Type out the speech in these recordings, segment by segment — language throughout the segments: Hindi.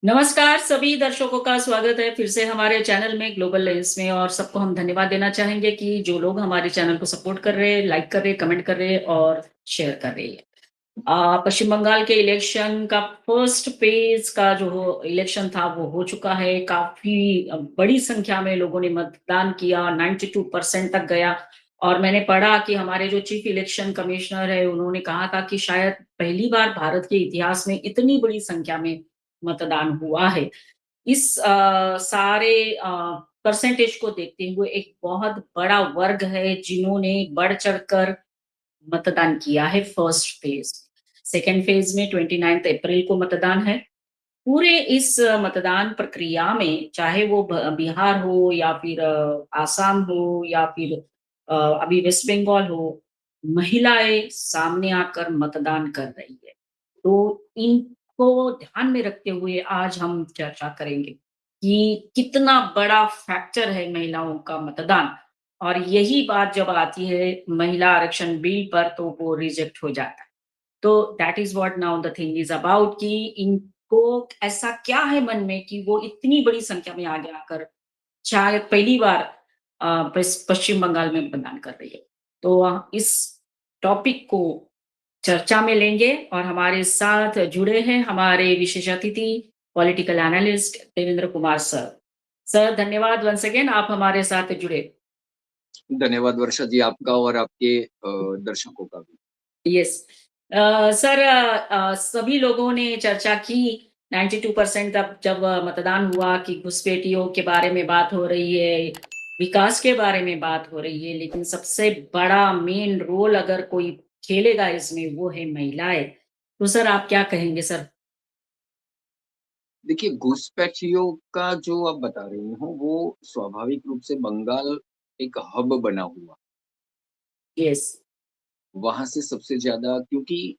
नमस्कार सभी दर्शकों का स्वागत है फिर से हमारे चैनल में ग्लोबल लेंस में। और सबको हम धन्यवाद देना चाहेंगे कि जो लोग हमारे चैनल को सपोर्ट कर रहे हैं, लाइक कर रहे हैं, कमेंट कर रहे हैं और शेयर कर रहे हैं। पश्चिम बंगाल के इलेक्शन का फर्स्ट फेज का जो इलेक्शन था वो हो चुका है। काफी बड़ी संख्या में लोगों ने मतदान किया, 92% तक गया। और मैंने पढ़ा कि हमारे जो चीफ इलेक्शन कमिश्नर है उन्होंने कहा था कि शायद पहली बार भारत के इतिहास में इतनी बड़ी संख्या में मतदान हुआ है। इस सारे परसेंटेज को देखते हुए एक बहुत बड़ा वर्ग है जिन्होंने बढ़ चढ़कर मतदान किया है फर्स्ट फेज। सेकंड फेज में 29 अप्रैल को मतदान है। पूरे इस मतदान प्रक्रिया में चाहे वो बिहार हो या फिर आसाम हो या फिर अभी वेस्ट बंगाल हो, महिलाएं सामने आकर मतदान कर रही है। तो इनको ध्यान में रखते हुए आज हम चर्चा करेंगे कि कितना बड़ा फैक्टर है महिलाओं का मतदान। और यही बात जब आती है महिला आरक्षण बिल पर तो वो रिजेक्ट हो जाता है। तो that is what now the thing is about कि इनको ऐसा क्या है मन में कि वो इतनी बड़ी संख्या में आगे आकर शायद पहली बार पश्चिम बंगाल में मतदान कर रही है। तो इस टॉपिक को चर्चा में लेंगे और हमारे साथ जुड़े हैं हमारे विशेष अतिथि political analyst Devendra Kumar sir. Sir धन्यवाद वंस अगेन आप हमारे साथ जुड़े। धन्यवाद वर्षा जी, आपका और आपके दर्शकों का भी। यस सर, सभी लोगों ने चर्चा की। 92% अब जब मतदान हुआ कि घुसपैठियों के बारे में बात हो रही है, विकास के बारे में बात हो रही है, लेकिन सबसे बड़ा मेन रोल अगर कोई खेलेगा इसमें वो है महिलाएं। तो सर आप क्या कहेंगे सर? देखिए, घुसपैठियों का जो आप बता रही हो, वो स्वाभाविक रूप से बंगाल एक हब बना हुआ। यस। वहाँ से सबसे ज़्यादा, क्योंकि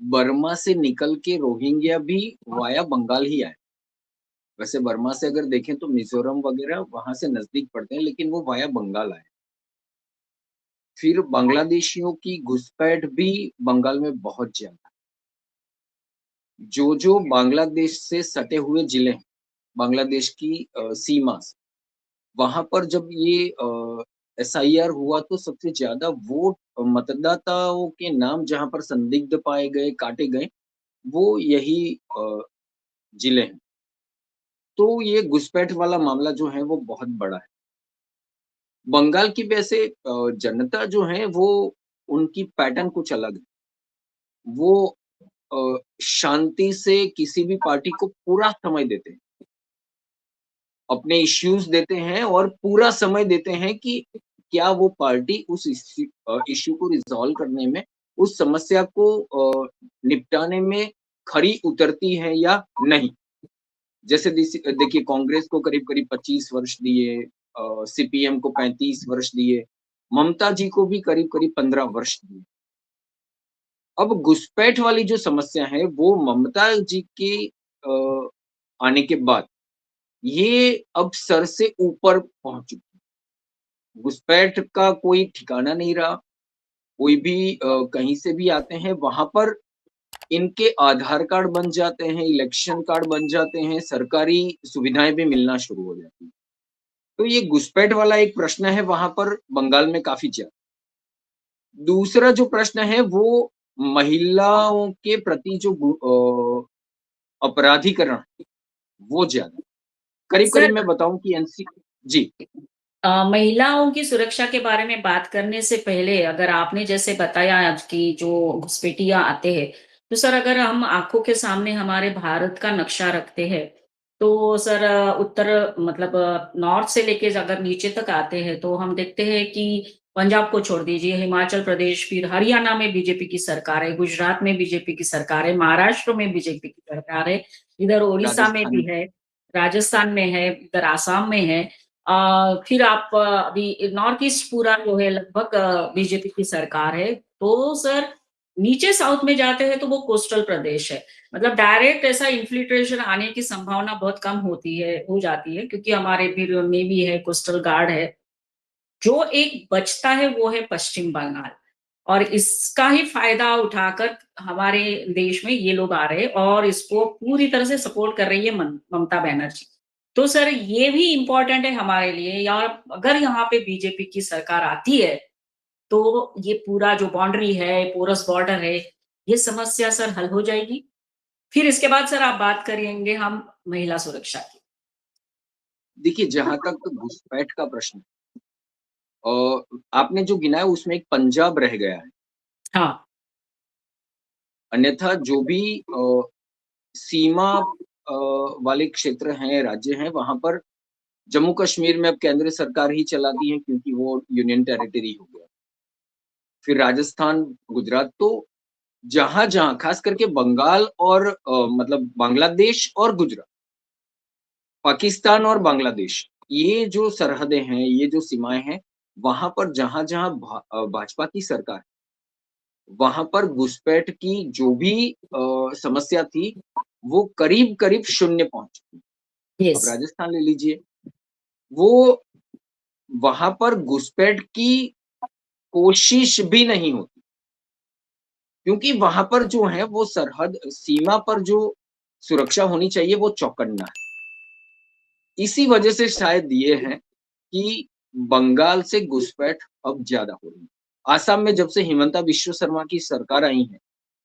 बर्मा से निकल के रोहिंग्या भी वाया बंगाल ही आए। वैसे बर्मा से अगर देखें तो मिज़ोरम वगैरह वहाँ से नज़दीक पड़ते हैं, लेकिन वो वाया बंगाल आए। फिर बांग्लादेशियों की घुसपैठ भी बंगाल में बहुत ज़्यादा। जो बांग्लादेश से सटे हुए जिले हैं, बांग्लादेश की सीमा से, वहाँ पर जब ये एसआईआर हुआ तो सबसे ज़्यादा वोट मतदाताओं के नाम जहाँ पर संदिग्ध पाए गए, काटे गए, वो यही जिले हैं। तो ये घुसपैठ वाला मामला जो है वो बहुत बड़ा है। बंगाल की वैसे जनता जो है वो उनकी पैटर्न कुछ अलग है। वो शांति से किसी भी पार्टी को पूरा समय देते हैं। अपने इश्यूज देते हैं और पूरा समय देते हैं कि क्या वो पार्टी उस इश्यू को रिज़ॉल्व करने में, उस समस्या को निपटाने में खरी उतरती है या नहीं। जैसे देखिए, कांग्रेस को करीब-करीब 25 वर्ष दिए, सीपीएम को 35 वर्ष दिए, ममता जी को भी करीब-करीब 15 वर्ष दिए। अब घुसपैठ वाली जो समस्या है वो ममता जी के आने के बाद ये अब सर से ऊपर पहुँच चुकी है। घुसपैठ का कोई ठिकाना नहीं रहा। कोई भी कहीं से भी आते हैं, वहाँ पर इनके आधार कार्ड बन जाते हैं, इलेक्शन कार्ड बन जाते हैं, सरकारी सुविधाएँ भी मिलना शुरू हो जाती हैं। तो ये घुसपैठ वाला एक प्रश्न है वहाँ पर बंगाल में काफ़ी ज़्यादा। दूसरा जो प्रश्न है वो महिलाओं के प्रति जो अपराधीकरण, वो ज़्यादा। करीब-करीब सर, मैं बताऊँ कि एनसी जी। महिलाओं की सुरक्षा के बारे में बात करने से पहले अगर आपने जैसे बताया आज कि जो घुसपैठिया आते हैं, तो सर अगर हम आंखों के सामने हमारे भारत का नक्शा रखते हैं, तो सर उत्तर मतलब नॉर्थ से लेके अगर नीचे तक आते हैं तो हम देखते हैं कि पंजाब को छोड़ दीजिए, हिमाचल प्रदेश, फिर हरियाणा में बीजेपी की सरकार है, गुजरात में बीजेपी की सरकार है, महाराष्ट्र में बीजेपी की सरकार है, इधर उड़ीसा में भी राजस्थान है, राजस्थान में है, इधर आसाम में है। फिर आप अभी नॉर्थ ईस्ट पूरा जो है लगभग बीजेपी की सरकार है। तो सर नीचे साउथ में जाते हैं तो वो कोस्टल प्रदेश है। मतलब डायरेक्ट ऐसा इन्फिल्ट्रेशन आने की संभावना बहुत कम होती है, हो जाती है, क्योंकि हमारे फिर नेवी है, कोस्टल गार्ड है। जो एक बचता है वो है पश्चिम बंगाल। और इसका ही फ़ायदा उठाकर हमारे देश में ये लोग आ रहे हैं और इसको पूरी तरह से सपोर्ट कर रही है ममता बनर्जी। तो सर ये भी इम्पोर्टेंट है हमारे लिए या अगर यहाँ पे बीजेपी की सरकार आती है, तो ये पूरा जो बाउंड्री है, पोरस बॉर्डर है, ये समस्या सर हल हो जाएगी? फिर इसके बाद सर आप बात करेंगे हम महिला सुरक्षा की। देखिए, जहाँ तक घुसपैठ का प्रश्न आपने जो गिना है उसमें एक पंजाब रह गया है। हाँ, अन्यथा जो भी सीमा वाले क्षेत्र हैं, राज्य हैं, वहाँ पर जम्मू-कश्मीर में अब केंद्र सरकार ही चलाती है क्योंकि वो यूनियन टेरिटरी हो गया। फिर राजस्थान, गुजरात तो जहाँ-जहाँ ख़ास करके बंगाल और मतलब बांग्लादेश और गुजरात, पाकिस्तान और बांग्लादेश, ये जो सरहदें हैं, ये जो सीमाएँ हैं, वहाँ पर जहाँ-जहाँ भाजपा की सरकार है, वहाँ पर घुसपैठ की जो भी समस्या थी, वो करीब-करीब शून्य पहुँच चुकी है। अब यस, राजस्थान ले लीजिए, वो वहाँ पर घुसपैठ की कोशिश भी नहीं होती, क्योंकि वहाँ पर जो है वो सरहद सीमा पर जो सुरक्षा होनी चाहिए वो चौकन्ना है। इसी वजह से शायद ये है कि बंगाल से घुसपैठ अब ज़्यादा हो रही है। आसाम में जब से हिमंता बिश्व शर्मा की सरकार आई है,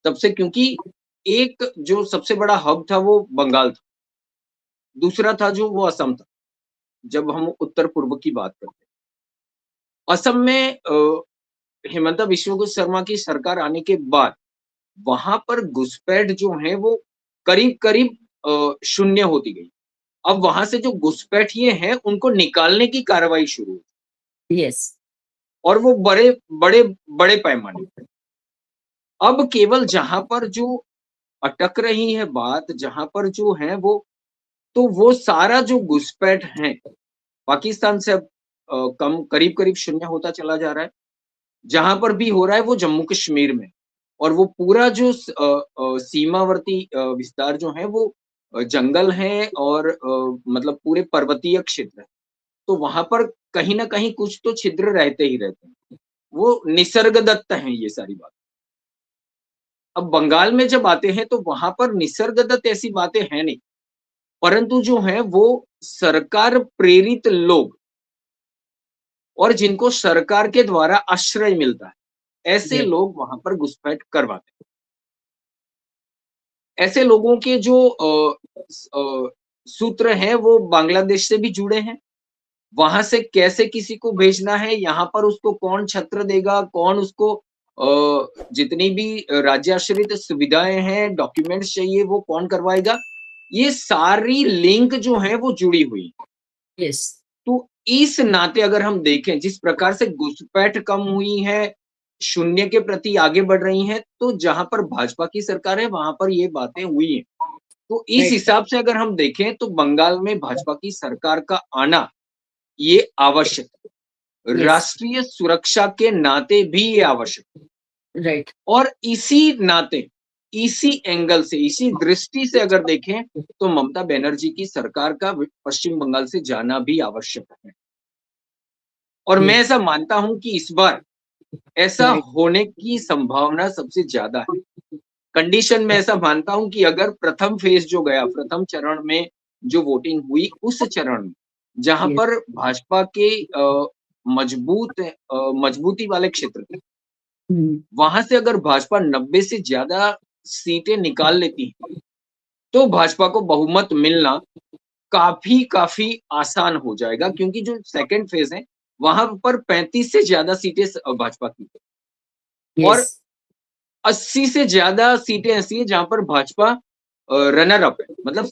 तब से क्योंकि एक जो सबसे बड़ा हब था वो बंगाल था, दूसरा था जो वो असम था, जब हम उत्तर-पूर्व की बात करते हैं। असम में हिमंता बिश्व शर्मा की सरकार आने के बाद वहाँ पर घुसपैठ जो है वो करीब-करीब शून्य होती गई। अब वहाँ से जो घुसपैठिए हैं उनको निकालने की कार्रवाई शुरू हुई यस, और वो बड़े पैमाने पे। अब केवल जहाँ पर जो अटक रही है बात, जहाँ पर जो है वो सारा जो घुसपैठ है, पाकिस्तान से अब कम करीब-करीब शून्य होता चला जा रहा है। जहाँ पर भी हो रहा है वो जम्मू-कश्मीर में और वो पूरा जो सीमावर्ती विस्तार जो है वो जंगल है और मतलब पूरे पर्वतीय क्षेत्र है। तो वहाँ पर कहीं न कहीं कुछ तो छिद्र रहते ही रहते हैं। वो निसर्गदत्त हैं ये सारी बातें। अब बंगाल में जब आते हैं तो वहाँ पर निसर्गदत्त ऐसी बातें हैं नहीं, परंतु जो है वो सरकार प्रेरित लोग और जिनको सरकार के द्वारा आश्रय मिलता है, ऐसे यस, लोग वहाँ पर घुसपैठ करवाते हैं। ऐसे लोगों के जो सूत्र हैं वो बांग्लादेश से भी जुड़े हैं। वहाँ से कैसे किसी को भेजना है, यहाँ पर उसको कौन छत्र देगा, कौन उसको जितनी भी राज्याश्रित सुविधाएँ हैं, डॉक्यूमेंट्स चाहिए वो कौन करवाएगा, ये सारी लिंक जो है वो जुड़ी हुई हैं। यस, तो इस नाते अगर हम देखें जिस प्रकार से घुसपैठ कम हुई है, शून्य के प्रति आगे बढ़ रही हैं, तो जहाँ पर भाजपा की सरकार है वहाँ पर ये बातें हुई हैं। तो इस राइट सर, हिसाब से अगर हम देखें तो बंगाल में भाजपा की सरकार का आना ये आवश्यक है। यस, राष्ट्रीय सुरक्षा के नाते भी ये आवश्यक है राइट, और इसी नाते, इसी एंगल से, इसी दृष्टि से अगर देखें तो ममता बनर्जी की सरकार का पश्चिम बंगाल से जाना भी आवश्यक है। और मैं यस, ऐसा मानता हूँ कि इस बार ऐसा राइट, होने की संभावना सबसे ज़्यादा है। कंडीशन मैं ऐसा मानता हूँ कि अगर प्रथम फेज़ जो गया, प्रथम चरण में जो वोटिंग हुई, उस चरण में, जहाँ यस, पर भाजपा के मजबूती वाले क्षेत्र थे, हुँ, वहाँ से अगर भाजपा 90 से ज़्यादा सीटें निकाल लेती है, तो भाजपा को बहुमत मिलना काफ़ी आसान हो जाएगा क्योंकि जो सेकंड फेज़ है, वहाँ पर 35 से ज़्यादा सीटें भाजपा की यस, और 80 से ज़्यादा सीटें ऐसी हैं जहाँ पर भाजपा रनर अप है, मतलब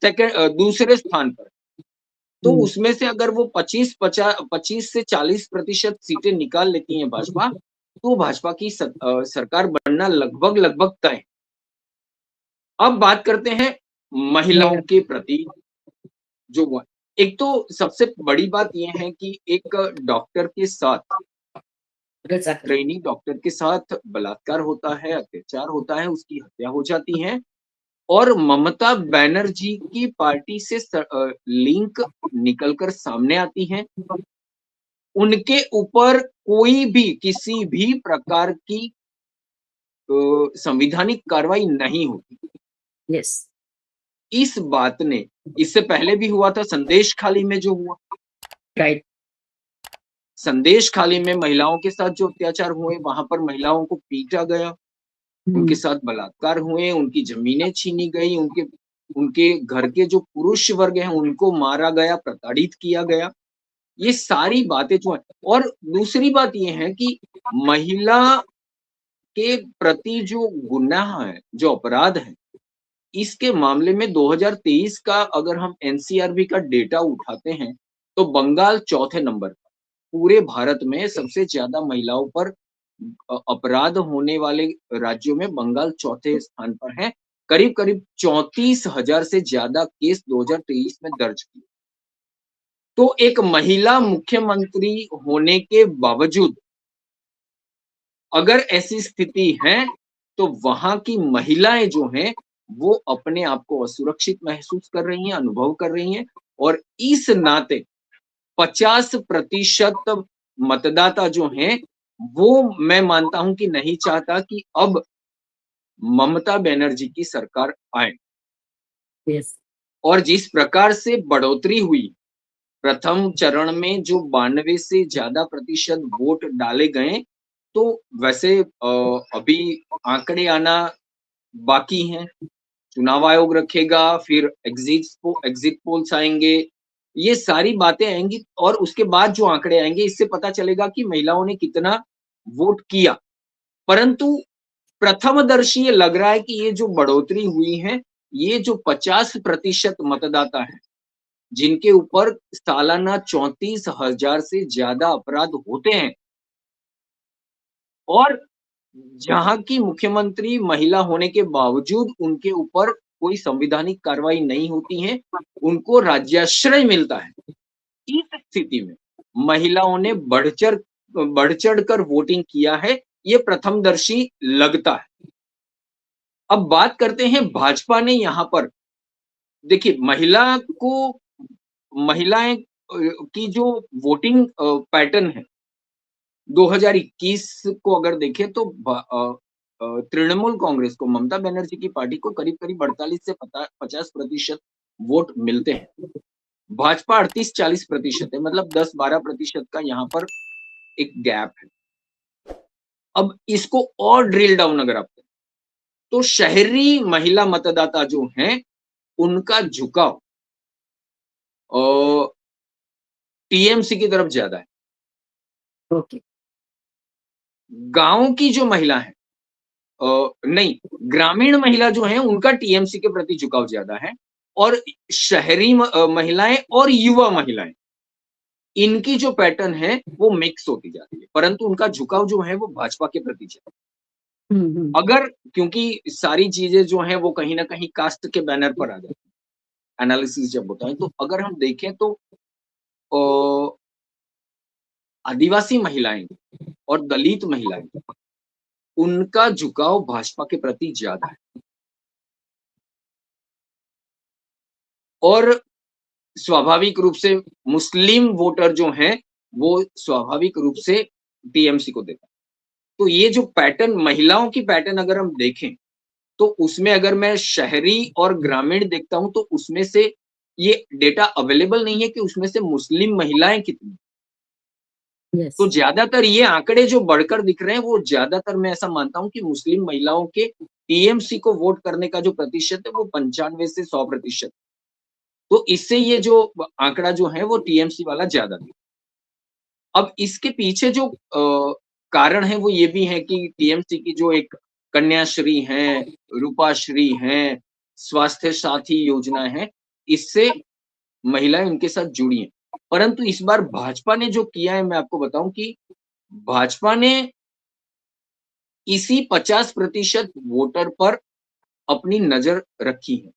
दूसरे स्थान पर। तो हुँ, उसमें से अगर वो 25 से 40% सीटें निकाल लेती है भाजपा, तो भाजपा की सरकार बनना लगभग-लगभग तय है। अब बात करते हैं महिलाओं राइट, के प्रति जो हुआ। एक तो सबसे बड़ी बात ये है कि एक डॉक्टर के साथ एग्ज़ैक्टली, ट्रेनी डॉक्टर के साथ बलात्कार होता है, अत्याचार होता है, उसकी हत्या हो जाती है और ममता बनर्जी की पार्टी से लिंक निकल कर सामने आती हैं। उनके ऊपर कोई भी किसी भी प्रकार की संवैधानिक कार्रवाई नहीं होती। यस, इस बात ने इससे पहले भी हुआ था संदेश खाली में जो हुआ, राइट। संदेश खाली में महिलाओं के साथ जो अत्याचार हुए, वहाँ पर महिलाओं को पीटा गया, उनके हुँ, साथ बलात्कार हुए, उनकी ज़मीनें छीनी गई, उनके उनके घर के जो पुरुष वर्ग हैं, उनको मारा गया, प्रताड़ित किया गया। ये सारी बातें जो हैं और दूसरी बात ये है कि महिला के प्रति जो गुनाह है, जो अपराध है, इसके मामले में 2023 का अगर हम एनसीआरबी का डेटा उठाते हैं, तो बंगाल चौथे नंबर पर। पूरे भारत में सबसे ज़्यादा महिलाओं पर अपराध होने वाले राज्यों में बंगाल चौथे स्थान पर है। करीब-करीब 34,000 से ज़्यादा केस 2023 में दर्ज किए। तो एक महिला मुख्यमंत्री होने के बावजूद अगर ऐसी स्थिति है, तो वहाँ की महिलाएँ जो हैं, वो अपने आप को असुरक्षित महसूस कर रही हैं, अनुभव कर रही हैं और इस नाते 50% मतदाता जो हैं, वो मैं मानता हूँ कि नहीं चाहता कि अब ममता बनर्जी की सरकार आए यस। और जिस प्रकार से बढ़ोतरी हुई, प्रथम चरण में जो 92 से ज़्यादा प्रतिशत वोट डाले गए, तो वैसे अभी आंकड़े आना बाकी हैं। चुनाव आयोग रखेगा, फिर एग्ज़िट पोल्स आएँगे, ये सारी बातें आएँगी और उसके बाद जो आंकड़े आएँगे, इससे पता चलेगा कि महिलाओं ने कितना वोट किया। परंतु प्रथमदर्शी ये लग रहा है कि ये जो बढ़ोतरी हुई है, ये जो 50% मतदाता हैं, जिनके ऊपर सालाना 34,000 से ज़्यादा अपराध होते हैं और जहाँ की मुख्यमंत्री महिला होने के बावजूद उनके ऊपर कोई संवैधानिक कार्रवाई नहीं होती है, उनको राज्याश्रय मिलता है। इस स्थिति में महिलाओं ने बढ़-चढ़ कर वोटिंग किया है, ये प्रथमदर्शी लगता है। अब बात करते हैं भाजपा ने यहाँ पर देखिए महिलाएँ की जो वोटिंग पैटर्न है 2021 को अगर देखें तो तृणमूल कांग्रेस को ममता बनर्जी की पार्टी को करीब-करीब 48 से पता 50% वोट मिलते हैं। भाजपा 38-40% है मतलब 10-12% का यहाँ पर एक गैप है। अब इसको और ड्रिल डाउन अगर आप करें, तो शहरी महिला मतदाता जो हैं, उनका झुकाव अ, टीएमसी की तरफ ज़्यादा है। ओके। गाँव की जो महिला है नहीं, ग्रामीण महिला जो हैं उनका टीएमसी के प्रति झुकाव ज़्यादा है और शहरी महिलाएँ और युवा महिलाएँ, इनकी जो पैटर्न है वो मिक्स होती जा रही है, परंतु उनका झुकाव जो है वो भाजपा के प्रति ज़्यादा हुँ, हुँ। है। अगर क्योंकि सारी चीज़ें जो हैं वो कहीं न कहीं कास्ट के बैनर पर आ जाती हैं, एनालिसिस जब होता है तो अगर हम देखें तो अ, आदिवासी महिलाएँ और दलित महिलाएँ, उनका झुकाव भाजपा के प्रति ज़्यादा है और स्वाभाविक रूप से मुस्लिम वोटर जो हैं, वो स्वाभाविक रूप से टीएमसी को देता है। तो ये जो पैटर्न महिलाओं की पैटर्न अगर हम देखें, तो उसमें अगर मैं शहरी और ग्रामीण देखता हूँ, तो उसमें से ये डेटा अवेलेबल नहीं है कि उसमें से मुस्लिम महिलाएँ कितनी। यस। तो ज़्यादातर ये आंकड़े जो बढ़कर दिख रहे हैं, वो ज़्यादातर मैं ऐसा मानता हूँ कि मुस्लिम महिलाओं के टीएमसी को वोट करने का जो प्रतिशत है, वो 95 से 100%। तो इससे ये जो आंकड़ा जो है वो टीएमसी वाला ज़्यादा दिख अब इसके पीछे जो कारण है वो ये भी है कि टीएमसी की जो एक कन्याश्री है, रूपाश्री हैं, स्वास्थ्य साथी योजनाएँ हैं, इससे महिलाएँ उनके साथ जुड़ी हैं। परंतु इस बार भाजपा ने जो किया है मैं आपको बताऊँ कि भाजपा ने इसी 50% वोटर पर अपनी नज़र रखी है।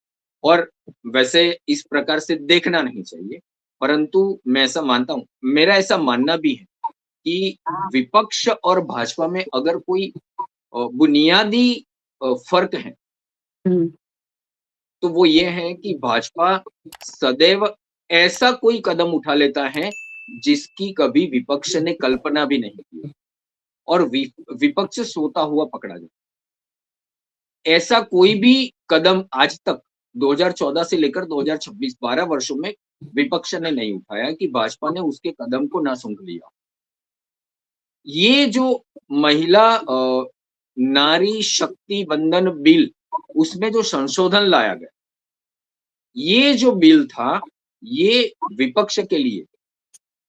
और वैसे इस प्रकार से देखना नहीं चाहिए, परंतु मैं ऐसा मानता हूँ मेरा ऐसा मानना भी है कि विपक्ष और भाजपा में अगर कोई बुनियादी फ़र्क है, हुँ, तो वो ये है कि भाजपा सदैव ऐसा कोई कदम उठा लेता है, जिसकी कभी विपक्ष ने कल्पना भी नहीं की और विपक्ष सोता हुआ पकड़ा जाता है। ऐसा कोई भी कदम आज तक 2014 से लेकर 2026 12 वर्षों में विपक्ष ने नहीं उठाया कि भाजपा ने उसके कदम को ना सूंघ लिया। ये जो महिला नारी शक्ति बंधन बिल, उसमें जो संशोधन लाया गया, ये जो बिल था, ये विपक्ष के लिए,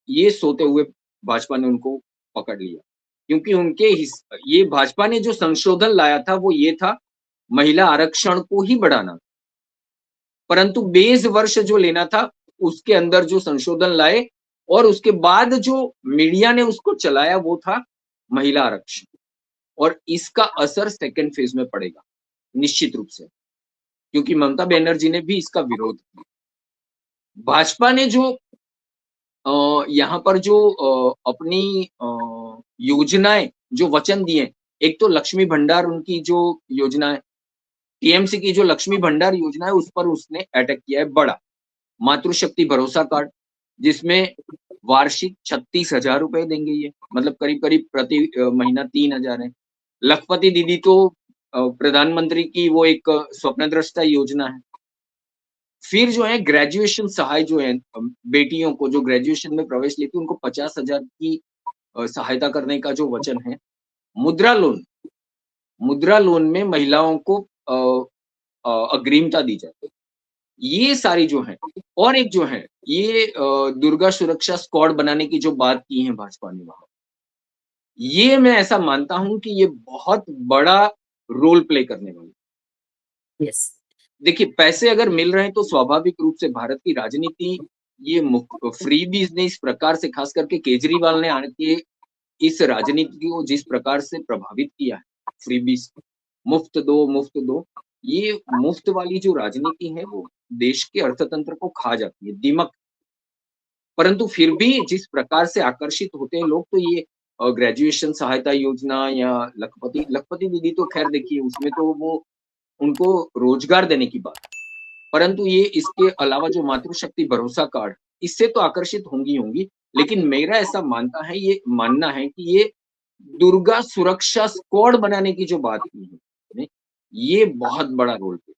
ये सोते हुए भाजपा ने उनको पकड़ लिया। क्योंकि ये भाजपा ने जो संशोधन लाया था, वो ये था, महिला आरक्षण को ही बढ़ाना। परंतु बेस वर्ष जो लेना था, उसके अंदर जो संशोधन लाए और उसके बाद जो मीडिया ने उसको चलाया, वो था महिला आरक्षण। और इसका असर सेकंड फेज में पड़ेगा, निश्चित रूप से, क्योंकि ममता बनर्जी ने भी इसका विरोध किया। भाजपा ने जो यहाँ पर जो अपनी योजनाएँ जो वचन दिए, एक तो लक्ष्मी भंडार उनकी जो योजना है, टीएमसी की जो लक्ष्मी भंडार योजना है, उस पर उसने अटैक किया है बड़ा। मातृशक्ति भरोसा कार्ड, जिसमें वार्षिक 36,000 रुपए देंगे ये, मतलब करीब-करीब प्रति महीना 3,000 है। लखपति दीदी तो प्रधानमंत्री की वो एक स्वप्नदृष्टा योजना है। फिर जो है ग्रेजुएशन सहाय जो है बेटियों को जो ग्रेजुएशन में प्रवेश लेती है, उनको 50,000 की सहायता करने का जो वचन है। मुद्रा लोन, मुद्रा लोन में महिलाओं को अग्रिमता दी जाए। ये सारी जो है और एक जो है ये दुर्गा सुरक्षा स्क्वाड बनाने की जो बात की है भाजपा ने वहाँ, ये मैं ऐसा मानता हूँ कि ये बहुत बड़ा रोल प्ले करने वाली है। यस, देखिए, पैसे अगर मिल रहे हैं तो स्वाभाविक रूप से भारत की राजनीति ये फ्रीबीज़ ने इस प्रकार से खास करके केजरीवाल ने आके इस राजनीति को जिस प्रकार से प्रभावित किया है, फ्रीबीज़ मुफ्त दो, ये मुफ्त वाली जो राजनीति है वो देश के अर्थतंत्र को खा जाती है, दीमक। परंतु फिर भी जिस प्रकार से आकर्षित होते हैं लोग तो ये ग्रेजुएशन सहायता योजना या लखपति दीदी तो ख़ैर देखिए उसमें तो वो उनको रोज़गार देने की बात है। परंतु ये इसके अलावा जो मातृशक्ति भरोसा कार्ड, इससे तो आकर्षित होंगी होंगी, लेकिन मेरा ऐसा मानना है कि ये दुर्गा सुरक्षा स्क्वाड बनाने की जो बात की है, ने, ये बहुत बड़ा रोल प्ले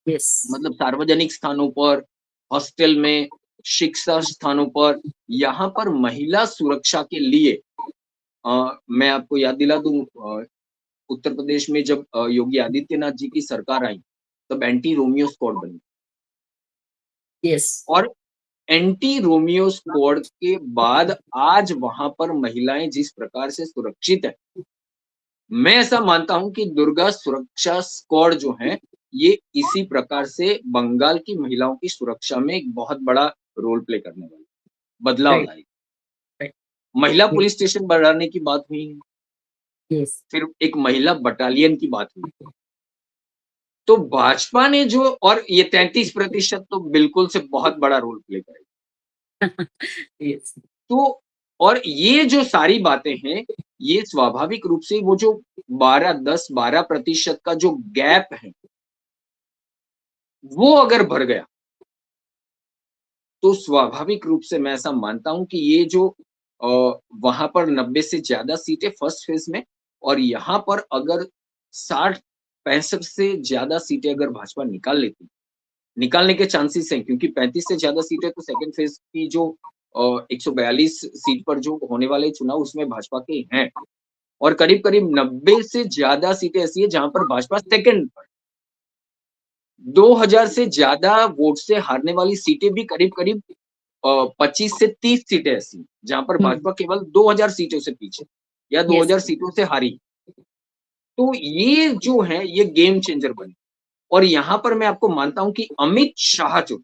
यस, मतलब सार्वजनिक स्थानों पर, हॉस्टल में, शिक्षा स्थानों पर, यहाँ पर महिला सुरक्षा के लिए मैं आपको याद दिला दूँ उत्तर प्रदेश में जब योगी आदित्यनाथ जी की सरकार आई, तब एंटी रोमियो स्क्वाड बनी यस, और एंटी रोमियो स्क्वाड के बाद आज वहाँ पर महिलाएँ जिस प्रकार से सुरक्षित हैं, मैं ऐसा मानता हूँ कि दुर्गा सुरक्षा स्क्वाड जो है, ये इसी प्रकार से बंगाल की महिलाओं की सुरक्षा में एक बहुत बड़ा रोल प्ले करने वाली है, बदलाव राइट, लाएगी। राइट, महिला ये पुलिस स्टेशन बढ़ाने की बात हुई है, यस, फिर एक महिला बटालियन की बात हुई। तो भाजपा ने जो और ये 33% तो बिल्कुल से बहुत बड़ा रोल प्ले करेगी। यस, तो और ये जो सारी बातें हैं, ये स्वाभाविक रूप से वो जो 10-12% का जो गैप है, वो अगर भर गया, तो स्वाभाविक रूप से मैं ऐसा मानता हूँ कि ये जो अ, वहाँ पर 90 से ज़्यादा सीटें फर्स्ट फेज़ में और यहाँ पर अगर 60-65 से ज़्यादा सीटें अगर भाजपा निकाल लेती, निकालने के चांसेस हैं क्योंकि 35 से ज़्यादा सीटें तो सेकंड फेज़ की जो 142 सीट पर जो होने वाले चुनाव उसमें भाजपा के हैं और करीब-करीब 90 से ज़्यादा सीटें ऐसी हैं जहाँ पर भाजपा सेकंड पर 2000 से ज़्यादा वोट से हारने वाली सीटें भी करीब-करीब 25 से 30 सीटें ऐसी हैं, जहाँ पर हुँ, भाजपा केवल 2000 सीटों से पीछे या यस, 2000 सीटों से हारी। तो ये जो है ये गेम चेंजर बनी और यहाँ पर मैं आपको मानता हूँ कि अमित शाह जो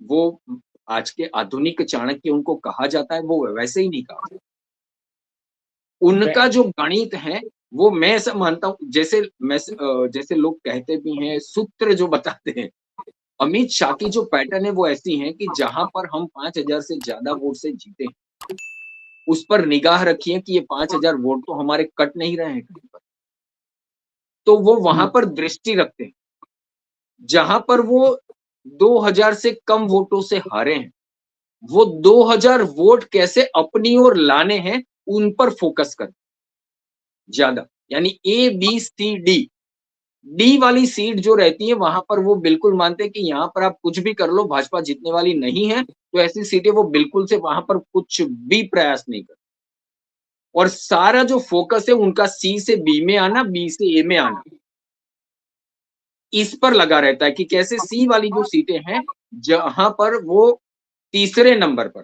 वो आज के आधुनिक चाणक्य उनको कहा जाता है, वो वैसे ही नहीं कहा जाता। राइट, उनका जो गणित है, वो मैं ऐसा मानता हूँ जैसे लोग कहते भी हैं, सूत्र जो बताते हैं, अमित शाह की जो पैटर्न है वो ऐसी है कि जहाँ पर हम 5,000 से ज़्यादा वोट से जीते हैं, उस पर निगाह रखिए कि ये 5,000 वोट तो हमारे कट नहीं रहे हैं कहीं पर। तो वो वहाँ हुँ, पर दृष्टि रखते हैं। जहाँ पर वो 2,000 से कम वोटों से हारे हैं, वो 2,000 वोट कैसे अपनी ओर लाने हैं, उन पर फ़ोकस करते हैं ज़्यादा। यानी ए, बी, सी, डी। डी वाली सीट जो रहती है वहाँ पर वो बिल्कुल मानते हैं कि यहाँ पर आप कुछ भी कर लो, भाजपा जीतने वाली नहीं है, तो ऐसी सीटें वो बिल्कुल से वहाँ पर कुछ भी प्रयास नहीं करते। और सारा जो फ़ोकस है उनका सी से बी में आना, बी से ए में आना, इस पर लगा रहता है कि कैसे सी वाली जो सीटें हैं, जहाँ पर वो तीसरे नंबर पर,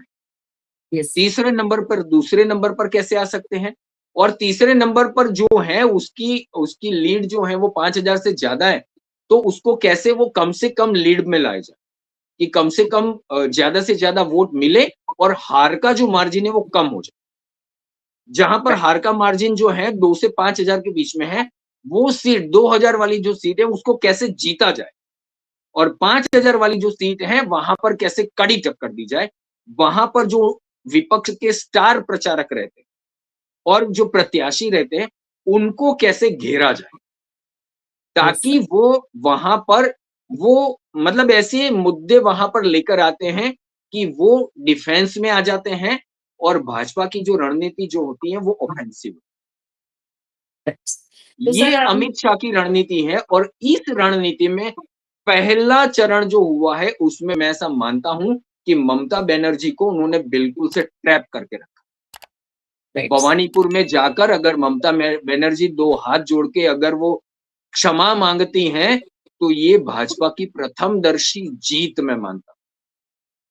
यस, तीसरे नंबर पर दूसरे नंबर पर कैसे आ सकते हैं? और तीसरे नंबर पर जो है उसकी उसकी लीड जो है वो 5,000 से ज़्यादा है, तो उसको कैसे वो कम से कम लीड में लाया जाए, कि कम से कम ज़्यादा से ज़्यादा वोट मिले और हार का जो मार्जिन है वो कम हो जाए। जहाँ पर हार का मार्जिन जो है 2 से 5,000 के बीच में है, वो सीट 2,000 वाली जो सीट है उसको कैसे जीता जाए और 5,000 वाली जो सीट है वहाँ पर कैसे कड़ी टक्कर दी जाए। वहाँ पर जो विपक्ष के स्टार प्रचारक रहते हैं और जो प्रत्याशी रहते हैं, उनको कैसे घेरा जाए, यस ताकि सर। वो वहाँ पर वो मतलब ऐसे मुद्दे वहाँ पर लेकर आते हैं कि वो डिफेंस में आ जाते हैं और भाजपा की जो रणनीति जो होती है वो ऑफेंसिव। तो ये सर हम अमित शाह की रणनीति है और इस रणनीति में पहला चरण जो हुआ है उसमें मैं ऐसा मानता हूँ कि ममता बनर्जी को उन्होंने बिल्कुल से ट्रैप करके रखा। राइट भवानीपुर में जाकर अगर ममता बनर्जी 2 हाथ जोड़ के अगर वो क्षमा माँगती हैं, तो ये भाजपा की प्रथमदर्शी जीत मैं मानता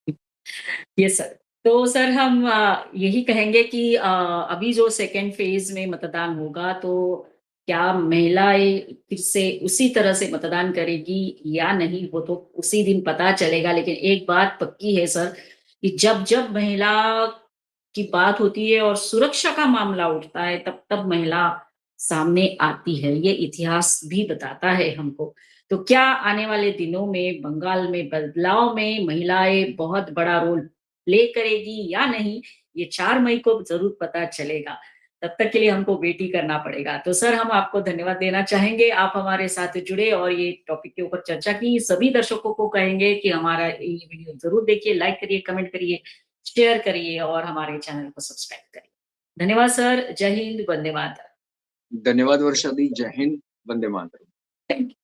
हूँ। Yes sir. तो सर हम यही कहेंगे कि अभी जो सेकंड फेज़ में मतदान होगा तो क्या महिलाएँ फिर से उसी तरह से मतदान करेगी या नहीं वो तो उसी दिन पता चलेगा। लेकिन एक बात पक्की है सर कि जब-जब महिला की बात होती है और सुरक्षा का मामला उठता है तब-तब महिला सामने आती है। ये इतिहास भी बताता है हमको। तो क्या आने वाले दिनों में बंगाल में बदलाव में महिलाएँ बहुत बड़ा रोल प्ले करेगी या नहीं, ये 4 मई को ज़रूर पता चलेगा। तब तक के लिए हमको वेट ही करना पड़ेगा। तो सर हम आपको धन्यवाद देना चाहेंगे, आप हमारे साथ जुड़े और ये टॉपिक के ऊपर चर्चा की। सभी दर्शकों को कहेंगे कि हमारा ये वीडियो ज़रूर देखिए, लाइक करिए, कमेंट करिए, शेयर करिए और हमारे चैनल को सब्सक्राइब करिए। धन्यवाद सर, जय हिंद, वंदे मातरम। धन्यवाद वर्षा दी, जय हिंद, वंदे मातरम। Thank you.